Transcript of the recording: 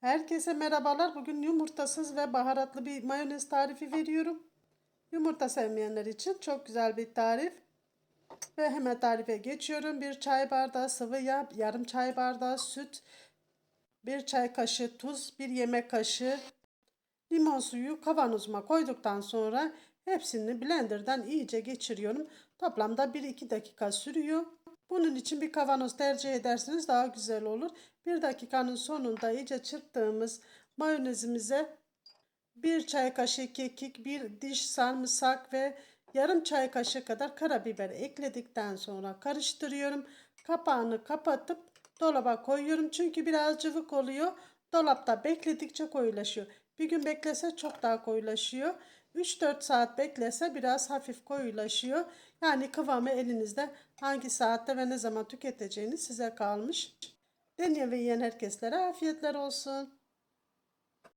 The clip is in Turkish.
Herkese merhabalar. Bugün yumurtasız ve baharatlı bir mayonez tarifi veriyorum. Yumurta sevmeyenler için çok güzel bir tarif. Ve hemen tarife geçiyorum. Bir çay bardağı sıvı yağ, yarım çay bardağı süt, bir çay kaşığı tuz, bir yemek kaşığı limon suyu kavanozuma koyduktan sonra hepsini blenderdan iyice geçiriyorum. Toplamda 1-2 dakika sürüyor. Bunun için bir kavanoz tercih ederseniz daha güzel olur. 1 dakikanın sonunda iyice çırptığımız mayonezimize bir çay kaşığı kekik, bir diş sarımsak ve yarım çay kaşığı kadar karabiber ekledikten sonra karıştırıyorum. Kapağını kapatıp dolaba koyuyorum. Çünkü biraz cıvık oluyor. Dolapta bekledikçe koyulaşıyor. Bir gün beklese çok daha koyulaşıyor. 3-4 saat beklese biraz hafif koyulaşıyor. Yani kıvamı elinizde, hangi saatte ve ne zaman tüketeceğiniz size kalmış. Deneyen ve yiyen herkeslere afiyetler olsun.